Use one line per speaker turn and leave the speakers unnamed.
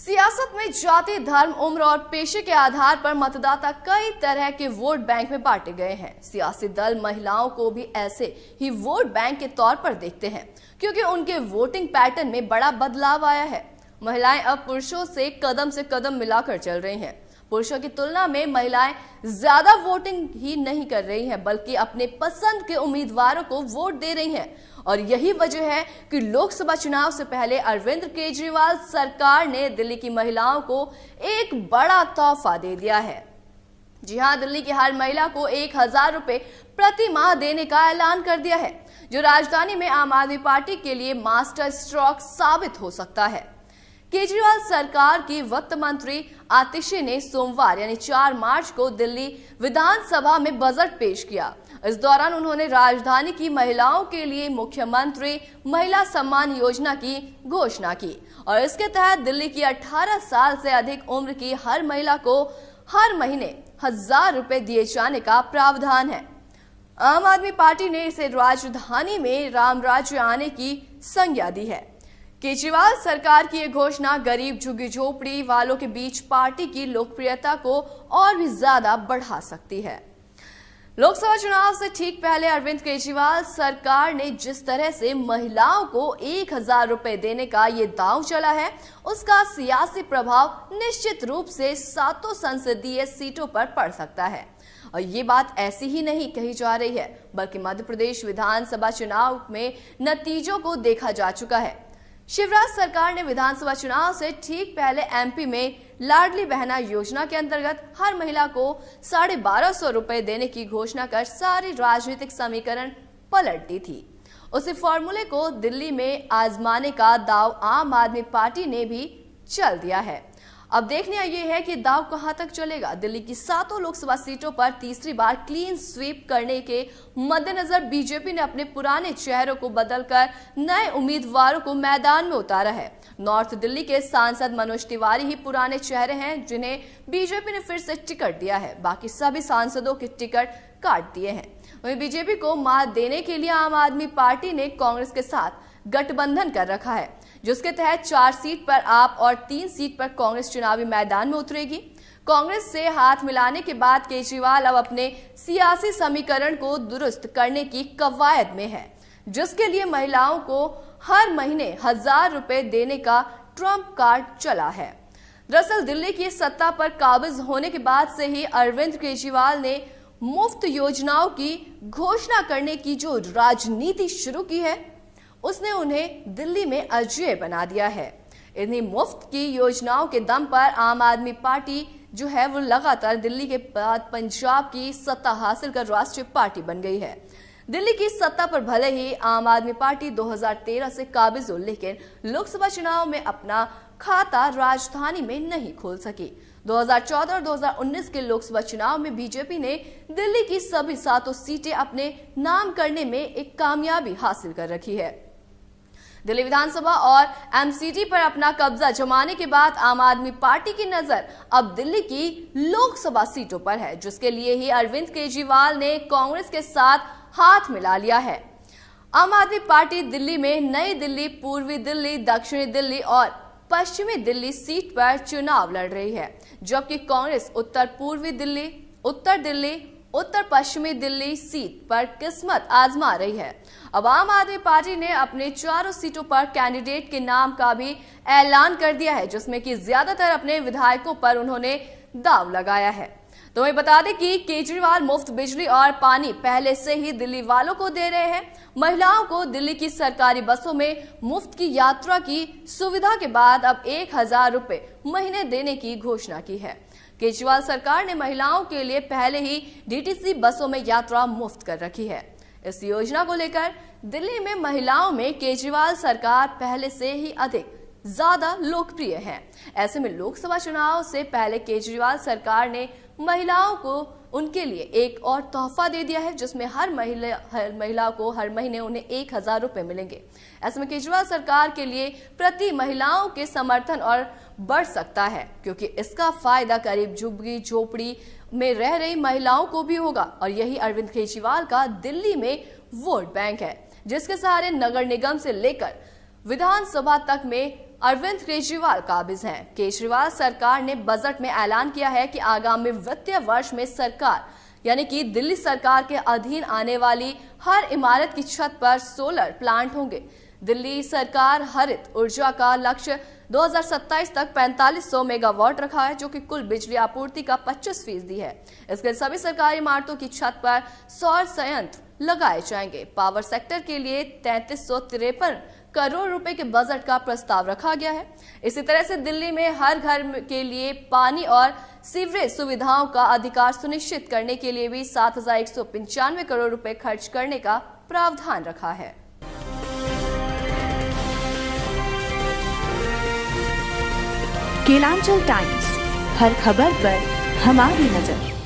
सियासत में जाति, धर्म, उम्र और पेशे के आधार पर मतदाता कई तरह के वोट बैंक में बांटे गए हैं। सियासी दल महिलाओं को भी ऐसे ही वोट बैंक के तौर पर देखते हैं, क्योंकि उनके वोटिंग पैटर्न में बड़ा बदलाव आया है। महिलाएं अब पुरुषों से कदम मिलाकर चल रही हैं। पुरुषों की तुलना में महिलाएं ज्यादा वोटिंग ही नहीं कर रही हैं, बल्कि अपने पसंद के उम्मीदवारों को वोट दे रही हैं। और यही वजह है कि लोकसभा चुनाव से पहले अरविंद केजरीवाल सरकार ने दिल्ली की महिलाओं को एक बड़ा तोहफा दे दिया है। जी हां, दिल्ली की हर महिला को 1000 रुपए प्रति माह देने का ऐलान कर दिया है, जो राजधानी में आम आदमी पार्टी के लिए मास्टर स्ट्रोक साबित हो सकता है। केजरीवाल सरकार की वित्त मंत्री आतिशी ने सोमवार यानी 4 मार्च को दिल्ली विधानसभा में बजट पेश किया। इस दौरान उन्होंने राजधानी की महिलाओं के लिए मुख्यमंत्री महिला सम्मान योजना की घोषणा की और इसके तहत दिल्ली की 18 साल से अधिक उम्र की हर महिला को हर महीने 1000 रुपए दिए जाने का प्रावधान है। आम आदमी पार्टी ने इसे राजधानी में राम राज्य आने की संज्ञा दी है। केजरीवाल सरकार की यह घोषणा गरीब झुग्गी झोपड़ी वालों के बीच पार्टी की लोकप्रियता को और भी ज्यादा बढ़ा सकती है। लोकसभा चुनाव से ठीक पहले अरविंद केजरीवाल सरकार ने जिस तरह से महिलाओं को 1000 रुपए देने का ये दांव चला है, उसका सियासी प्रभाव निश्चित रूप से 7 संसदीय सीटों पर पड़ सकता है। और ये बात ऐसी ही नहीं कही जा रही है, बल्कि मध्य प्रदेश विधानसभा चुनाव में नतीजों को देखा जा चुका है। शिवराज सरकार ने विधानसभा चुनाव से ठीक पहले एमपी में लाडली बहना योजना के अंतर्गत हर महिला को 1250 रुपए देने की घोषणा कर सारी राजनीतिक समीकरण पलट दी थी। उसी फॉर्मूले को दिल्ली में आजमाने का दाव आम आदमी पार्टी ने भी चल दिया है। अब देखने यह है कि दाव कहां तक चलेगा। दिल्ली की 7 लोकसभा सीटों पर तीसरी बार क्लीन स्वीप करने के मद्देनजर बीजेपी ने अपने पुराने चेहरों को बदलकर नए उम्मीदवारों को मैदान में उतारा है। नॉर्थ दिल्ली के सांसद मनोज तिवारी ही पुराने चेहरे हैं, जिन्हें बीजेपी ने फिर से टिकट दिया है। बाकी सभी सांसदों के टिकट काट दिए हैं। वहीं बीजेपी को मात देने के लिए आम आदमी पार्टी ने कांग्रेस के साथ गठबंधन कर रखा है, जिसके तहत 4 सीट पर आप और 3 सीट पर कांग्रेस चुनावी मैदान में उतरेगी। कांग्रेस से हाथ मिलाने के बाद केजरीवाल अब अपने सियासी समीकरण को दुरुस्त करने की कवायद में है, जिसके लिए महिलाओं को हर महीने 1000 रुपए देने का ट्रम्प कार्ड चला है। दरअसल दिल्ली की सत्ता पर काबिज होने के बाद से ही अरविंद केजरीवाल ने मुफ्त योजनाओं की घोषणा करने की जो राजनीति शुरू की है, उसने उन्हें दिल्ली में अजेय बना दिया है। इन्हीं मुफ्त की योजनाओं के दम पर आम आदमी पार्टी जो है वो लगातार दिल्ली के बाद पंजाब की सत्ता हासिल कर राष्ट्रीय पार्टी बन गई है। दिल्ली की सत्ता पर भले ही आम आदमी पार्टी 2013 से काबिज हो, लेकिन लोकसभा चुनाव में अपना खाता राजधानी में नहीं खोल सकी। 2014 और 2019 के लोकसभा चुनाव में बीजेपी ने दिल्ली की सभी 7 सीटें अपने नाम करने में एक कामयाबी हासिल कर रखी है। दिल्ली विधानसभा और एमसीडी पर अपना कब्जा जमाने के बाद आम आदमी पार्टी की नजर अब दिल्ली की लोकसभा सीटों पर है, जिसके लिए ही अरविंद केजरीवाल ने कांग्रेस के साथ हाथ मिला लिया है। आम आदमी पार्टी दिल्ली में नई दिल्ली, पूर्वी दिल्ली, दक्षिणी दिल्ली और पश्चिमी दिल्ली सीट पर चुनाव लड़ रही है, जबकि कांग्रेस उत्तर पूर्वी दिल्ली, उत्तर दिल्ली, उत्तर पश्चिमी दिल्ली सीट पर किस्मत आजमा रही है। अब आम आदमी पार्टी ने अपने 4 सीटों पर कैंडिडेट के नाम का भी ऐलान कर दिया है, जिसमें कि ज्यादातर अपने विधायकों पर उन्होंने दाव लगाया है। तो वही बता दें कि केजरीवाल मुफ्त बिजली और पानी पहले से ही दिल्ली वालों को दे रहे हैं। महिलाओं को दिल्ली की सरकारी बसों में मुफ्त की यात्रा की सुविधा के बाद अब 1000 रुपए महीने देने की घोषणा की है। केजरीवाल सरकार ने महिलाओं के लिए पहले ही डीटीसी बसों में यात्रा मुफ्त कर रखी है। इस योजना को लेकर दिल्ली में महिलाओं में केजरीवाल सरकार पहले से ही अधिक ज्यादा लोकप्रिय है। ऐसे में लोकसभा चुनाव से पहले केजरीवाल सरकार ने महिलाओं को उनके लिए एक और तोहफा दे दिया है, जिसमें हर महिला को हर महीने उन्हें 1000 रुपए मिलेंगे। ऐसे में केजरीवाल सरकार के लिए प्रति महिलाओं के समर्थन और बढ़ सकता है, क्योंकि इसका फायदा करीब झुग्गी झोपड़ी में रह रही महिलाओं को भी होगा। और यही अरविंद केजरीवाल का दिल्ली में वोट बैंक है, जिसके सहारे नगर निगम से लेकर विधानसभा तक में अरविंद केजरीवाल काबिज हैं। केजरीवाल सरकार ने बजट में ऐलान किया है कि आगामी वित्तीय वर्ष में सरकार यानी कि दिल्ली सरकार के अधीन आने वाली हर इमारत की छत पर सोलर प्लांट होंगे। दिल्ली सरकार हरित ऊर्जा का लक्ष्य 2027 तक 4500 मेगावाट रखा है, जो कि कुल बिजली आपूर्ति का 25% है। इसके सभी सरकारी इमारतों की छत पर सौर संयंत्र लगाए जाएंगे। पावर सेक्टर के लिए 3353 करोड़ रुपए के बजट का प्रस्ताव रखा गया है। इसी तरह से दिल्ली में हर घर के लिए पानी और सीवरेज सुविधाओं का अधिकार सुनिश्चित करने के लिए भी 7195 करोड़ रुपए खर्च करने का प्रावधान रखा है।
केलांचल टाइम्स, हर खबर पर हमारी नजर।